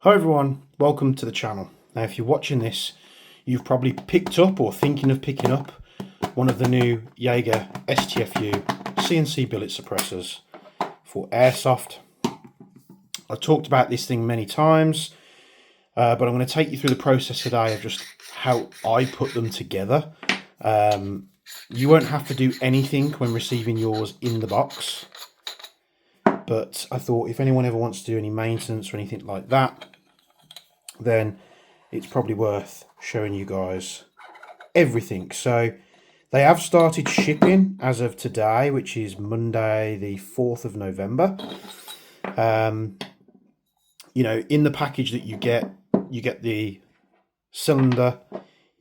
Hi everyone, welcome to the channel. Now if you're watching this, you've probably picked up or thinking of picking up one of the new Jaeger STFU CNC Billet suppressors for Airsoft. I've talked about this thing many times, but I'm going to take you through the process today of just how I put them together. You won't have to do anything when receiving yours in the box, but I thought if anyone ever wants to do any maintenance or anything like that, then it's probably worth showing you guys everything. So they have started shipping as of today, which is Monday the 4th of November. You know, in the package that you get the cylinder,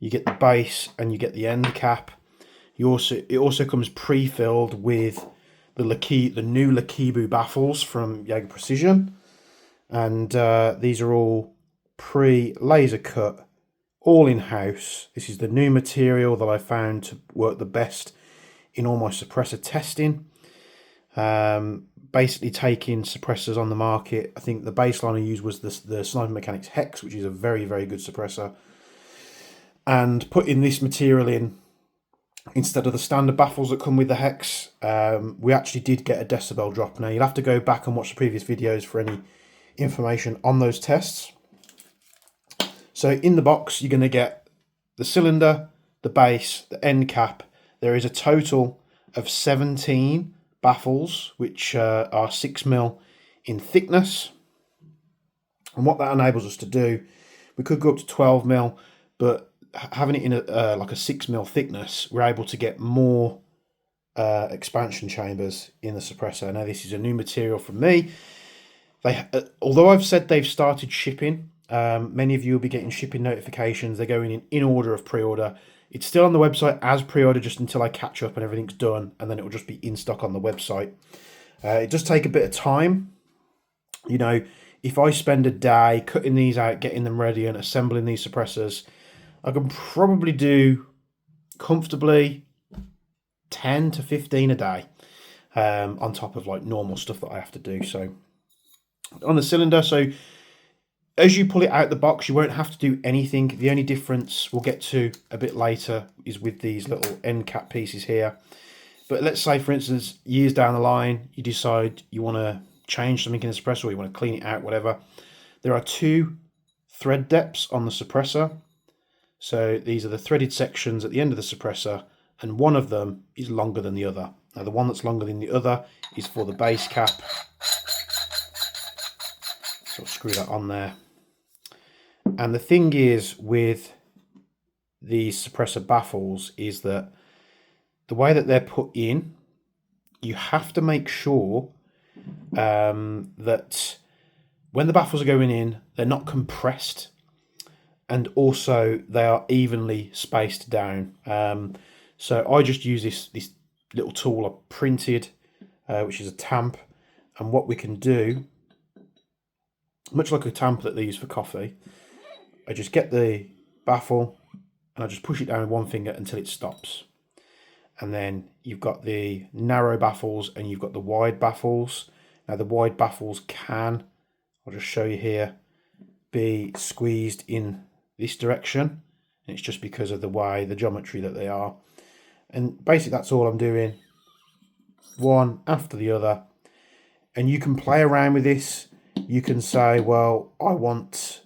you get the base, and you get the end cap. It also comes pre-filled with the new l.k.i.b.u baffles from Jaeger Precision, and these are all pre-laser cut, all in-house. This is the new material that I found to work the best in all my suppressor testing. Basically taking suppressors on the market. I think the baseline I used was the Sniper Mechanics Hex, which is a very, very good suppressor, and putting this material in instead of the standard baffles that come with the Hex. We actually did get a decibel drop. Now you'll have to go back and watch the previous videos for any information on those tests. So in the box, you're going to get the cylinder, the base, the end cap. There is a total of 17 baffles, which are 6mm in thickness. And what that enables us to do, we could go up to 12mm, but having it in like a 6mm thickness, we're able to get more expansion chambers in the suppressor. Now this is a new material from me. Although I've said they've started shipping, many of you will be getting shipping notifications. They're going in order of pre-order. It's still on the website as pre-order just until I catch up and everything's done, and then it will just be in stock on the website. It does take a bit of time. You know, if I spend a day cutting these out, getting them ready and assembling these suppressors, I can probably do comfortably 10 to 15 a day, on top of like normal stuff that I have to do. So on the cylinder, so as you pull it out the box, you won't have to do anything. The only difference we'll get to a bit later is with these little end cap pieces here. But let's say, for instance, years down the line, you decide you want to change something in the suppressor, or you want to clean it out, whatever. There are 2 thread depths on the suppressor. So these are the threaded sections at the end of the suppressor, and one of them is longer than the other. Now the one that's longer than the other is for the base cap. So I'll screw that on there. And the thing is with these suppressor baffles is that the way that they're put in, you have to make sure that when the baffles are going in, they're not compressed, and also they are evenly spaced down. So I just use this little tool I printed, which is a tamp, and what we can do, much like a tamp that they use for coffee, I just get the baffle and I just push it down with one finger until it stops. And then you've got the narrow baffles and you've got the wide baffles. Now the wide baffles can, I'll just show you here, be squeezed in this direction. And it's just because of the geometry that they are. And basically that's all I'm doing, one after the other. And you can play around with this. You can say, well, I want,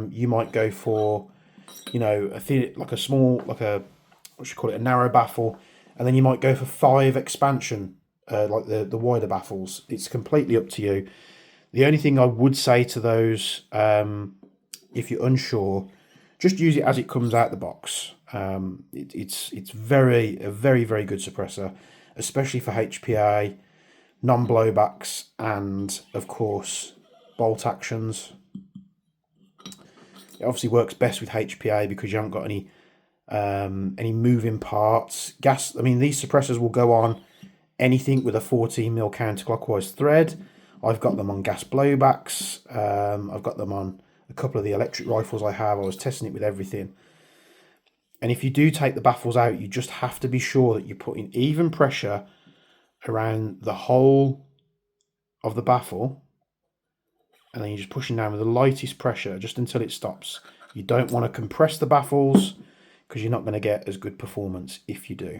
you might go for, you know, like a small, like a, what should you call it, a narrow baffle, and then you might go for 5 expansion, like the wider baffles. It's completely up to you. The only thing I would say to those, if you're unsure, just use it as it comes out the box. It's a very, very good suppressor, especially for HPA, non-blowbacks, and of course bolt actions. It obviously works best with HPA because you haven't got any moving parts. I mean, these suppressors will go on anything with a 14mm counterclockwise thread. I've got them on gas blowbacks. I've got them on a couple of the electric rifles I have. I was testing it with everything. And if you do take the baffles out, you just have to be sure that you're putting even pressure around the whole of the baffle and then you're just pushing down with the lightest pressure just until it stops. You don't want to compress the baffles because you're not going to get as good performance if you do.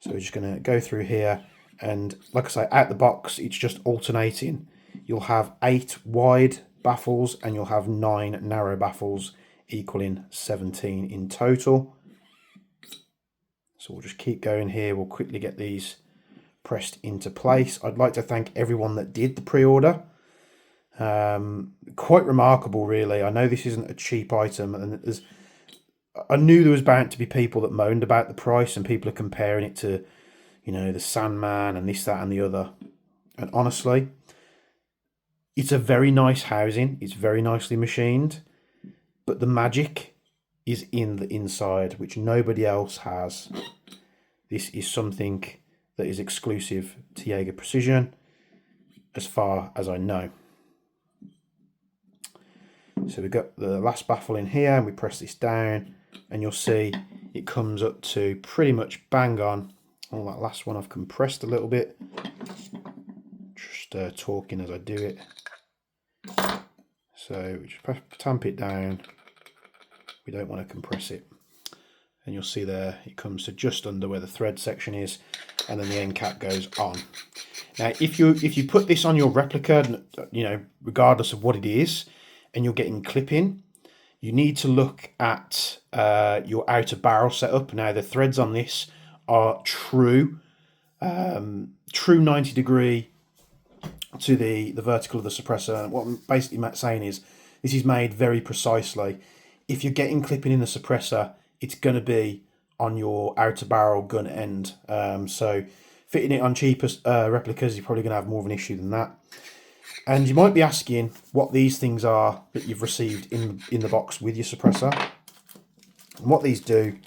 So we're just going to go through here, and like I say, out the box, it's just alternating. You'll have 8 wide baffles and you'll have 9 narrow baffles, equaling 17 in total. So we'll just keep going here. We'll quickly get these pressed into place. I'd like to thank everyone that did the pre-order. Quite remarkable, really. I know this isn't a cheap item, and I knew there was bound to be people that moaned about the price, and people are comparing it to, you know, the Sandman and this, that, and the other. And honestly, it's a very nice housing. It's very nicely machined, but the magic is in the inside, which nobody else has. This is something that is exclusive to Jaeger Precision, as far as I know. So we've got the last baffle in here, and we press this down, and you'll see it comes up to pretty much bang on. Oh, that last one I've compressed a little bit. Just talking as I do it. So we just tamp it down. We don't want to compress it. And you'll see there it comes to just under where the thread section is, and then the end cap goes on. Now, if you put this on your replica, you know, regardless of what it is, and you're getting clipping, you need to look at your outer barrel setup. Now, the threads on this are true 90 degree to the vertical of the suppressor. And what I'm basically saying is this is made very precisely. If you're getting clipping in the suppressor, it's going to be on your outer barrel gun end. So fitting it on cheaper replicas, you're probably going to have more of an issue than that. And you might be asking what these things are that you've received in the box with your suppressor. And what these do,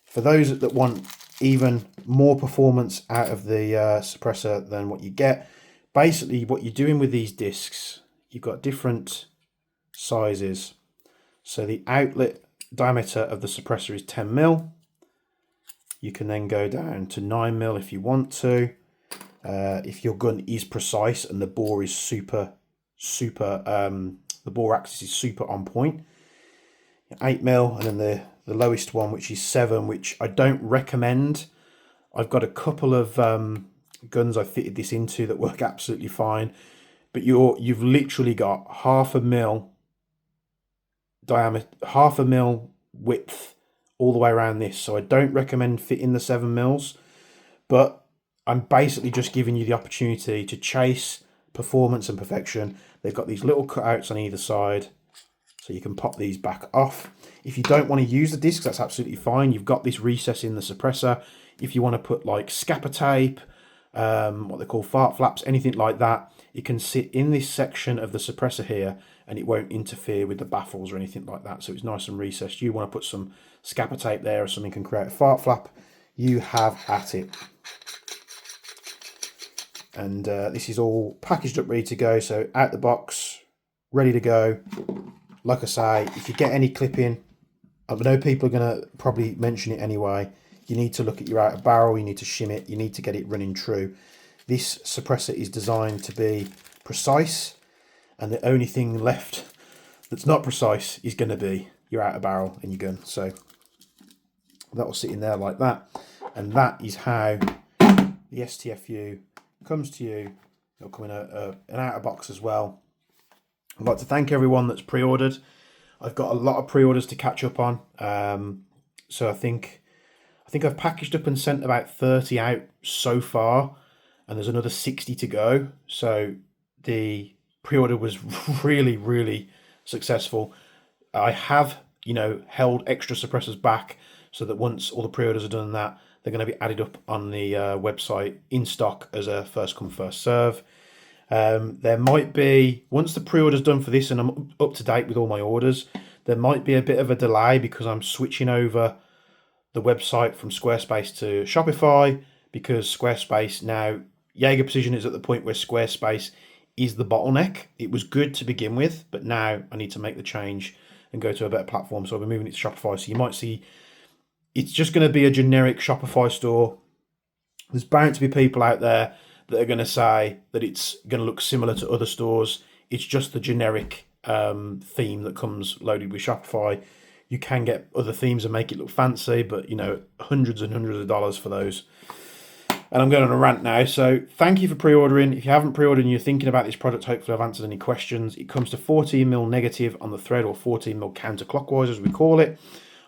for those that want even more performance out of the suppressor than what you get, basically what you're doing with these discs, you've got different sizes. So the outlet diameter of the suppressor is 10 mil. You can then go down to 9 mil if you want to. If your gun is precise and the bore is super, the bore axis is super on point. 8 mil, and then the lowest one, which is 7, which I don't recommend. I've got a couple of guns I fitted this into that work absolutely fine, but you've literally got 0.5 mil diameter, 0.5 mil width all the way around this. So I don't recommend fitting the 7 mils, but I'm basically just giving you the opportunity to chase performance and perfection. They've got these little cutouts on either side, so you can pop these back off. If you don't want to use the discs, that's absolutely fine. You've got this recess in the suppressor. If you want to put like scapper tape, what they call fart flaps, anything like that, it can sit in this section of the suppressor here, and it won't interfere with the baffles or anything like that. So it's nice and recessed. You want to put some scapper tape there or something can create a fart flap, you have at it. And this is all packaged up, ready to go. So out the box, ready to go. Like I say, if you get any clipping, I know people are going to probably mention it anyway. You need to look at your outer barrel, you need to shim it, you need to get it running true. This suppressor is designed to be precise, and the only thing left that's not precise is going to be your outer barrel and your gun. So that will sit in there like that. And that is how the STFU comes to you. It'll come in an outer box as well. I'd like to thank everyone that's pre-ordered. I've got a lot of pre-orders to catch up on. So I think I've packaged up and sent about 30 out so far, and there's another 60 to go. So the pre-order was really, really successful. I have, held extra suppressors back so that once all the pre-orders are done, that they're going to be added up on the website in stock as a first come first serve. There might be, once the pre-order's done for this and I'm up to date with all my orders, there might be a bit of a delay because I'm switching over the website from Squarespace to Shopify, because Squarespace now, Jaeger Precision is at the point where Squarespace is the bottleneck. It was good to begin with, but now I need to make the change and go to a better platform. So I'll be moving it to Shopify. So you might see it's just going to be a generic Shopify store. There's bound to be people out there that are going to say that it's going to look similar to other stores. It's just the generic theme that comes loaded with Shopify. You can get other themes and make it look fancy, but you know, hundreds and hundreds of dollars for those. And I'm going on a rant now. So thank you for pre-ordering. If you haven't pre-ordered and you're thinking about this product, hopefully I've answered any questions. It comes to 14mm negative on the thread, or 14mm counterclockwise as we call it.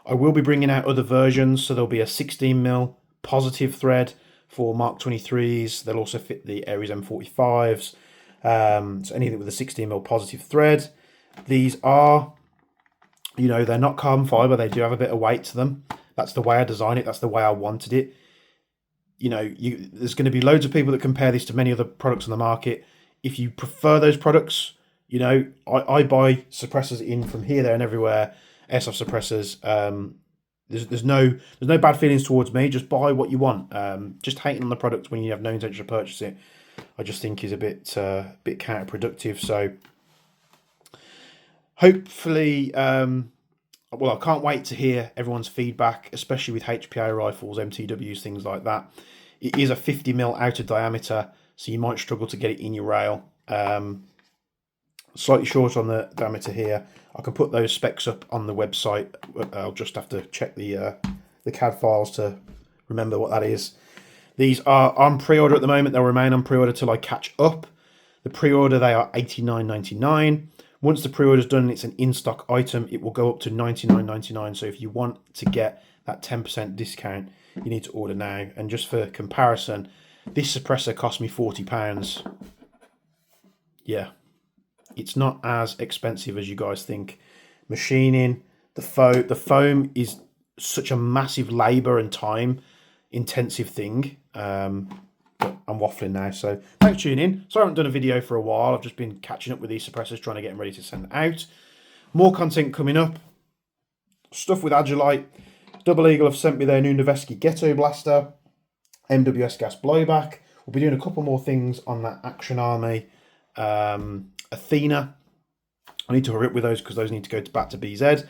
I will be bringing out other versions. So there'll be a 16mm positive thread for Mark 23s. They'll also fit the Aries M45s. So anything with a 16mm positive thread. These are, you know, they're not carbon fiber. They do have a bit of weight to them. That's the way I designed it. That's the way I wanted it. You know, there's going to be loads of people that compare this to many other products on the market. If you prefer those products, you know, I buy suppressors in from here, there, and everywhere. Airsoft suppressors. There's no bad feelings towards me. Just buy what you want. Just hating on the product when you have no intention to purchase it, I just think is a bit counterproductive. So hopefully, well, I can't wait to hear everyone's feedback, especially with HPA rifles, MTWs, things like that. It is a 50mm outer diameter, so you might struggle to get it in your rail. Slightly short on the diameter here. I can put those specs up on the website. I'll just have to check the CAD files to remember what that is. These are on pre-order at the moment. They'll remain on pre-order till I catch up. The pre-order, they are $89.99. Once the pre-order is done and it's an in-stock item, it will go up to $99.99. So if you want to get that 10% discount, you need to order now. And just for comparison, this suppressor cost me £40. Yeah, it's not as expensive as you guys think. Machining, the foam is such a massive labour and time intensive thing. But I'm waffling now, so thanks for tuning in. Sorry I haven't done a video for a while. I've just been catching up with these suppressors, trying to get them ready to send out. More content coming up. Stuff with Agilite. Double Eagle have sent me their new Noveski Ghetto Blaster. MWS Gas Blowback. We'll be doing a couple more things on that Action Army. Athena. I need to hurry up with those because those need to go back to BZ.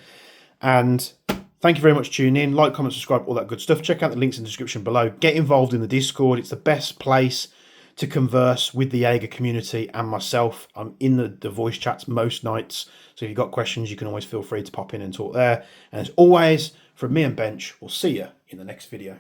And thank you very much for tuning in. Like, comment, subscribe, all that good stuff. Check out the links in the description below. Get involved in the Discord. It's the best place to converse with the Jaeger community and myself. I'm in the voice chats most nights. So if you've got questions, you can always feel free to pop in and talk there. And as always, from me and Bench, we'll see you in the next video.